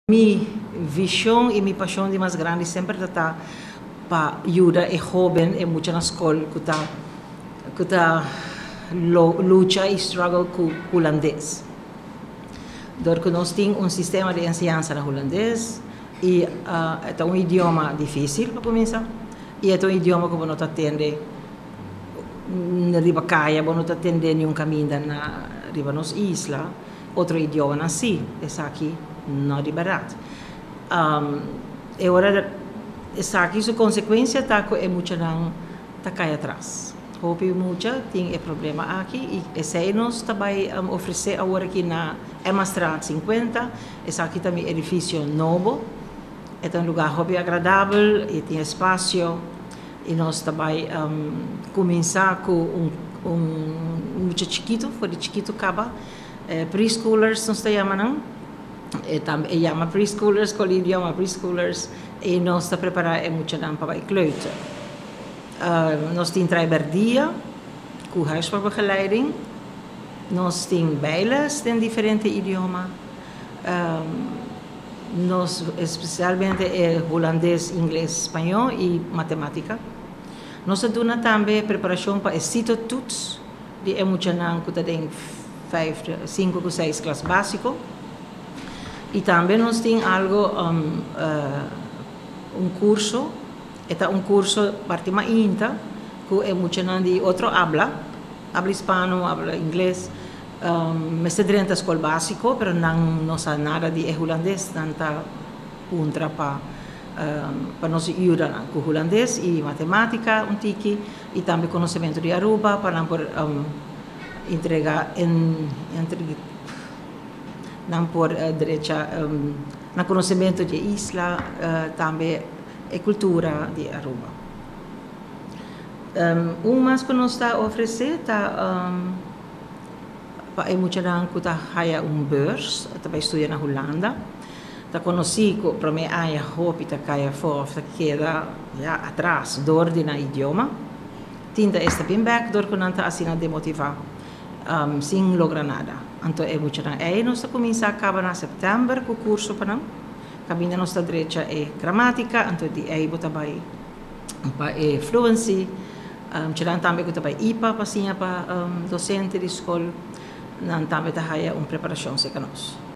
Mi visión y mi pasión de más grande siempre está para ayudar a jóvenes en muchas escuelas que lucha y struggle con holandés. Porque nós temos un sistema de enseñanza en holandés y es un idioma difícil para começar y es un idioma que no te atiende na riba caia, no te atiende en un camino na riba nos isla, otro idioma así, es aquí no de barato. E ora essa aqui sua consequência está é muita não tá cai atrás. Houve muita tem é problema aqui e se nós também oferecer agora aqui na Emmastraat 50, esse aqui também é edifício novo, é um lugar hobby agradável e tem espaço e nós também começar com muito chiquito, foi de chiquito acaba preschoolers nós está chamando chama preschoolers, com o idioma preschoolers, e nós estamos preparados muito para a kleuter. Nós temos trabalho com huiswerkbegeleiding, nós temos bailes em diferentes idiomas, nós especialmente holandês, inglês, espanhol e matemática. Nós temos também preparação para o CITO TOETS, que é muito que tem 5 ou 6 classes básicas. E também nós temos algo, curso, é um curso parte mais inta, que é muito de outro habla espanhol, habla inglês, mas é dentro da escola básica, mas não sabe nada de holandês, não está punta para nos ajudar com holandês e matemática, tiki, e também conhecimento de Aruba, para não entregar não por derecha no conhecimento de isla, também a cultura de Aruba. Mais que nós está oferecer para muita gente que está beurs, para estudar na Holanda. Tá conheci que para mim a hope tá caia fora, queda atrás, dor de na idioma. Tinta está bem back, dor que não está assim a demotivar. Sem lograr nada. Então é muito bom. Aí nós começamos a acabar em setembro com o curso para nós. Caminha nossa direita é gramática, então aí bota vai para fluency. Tirando também que vai IPA para docente de escola. Não também tá aí uma preparação para nós.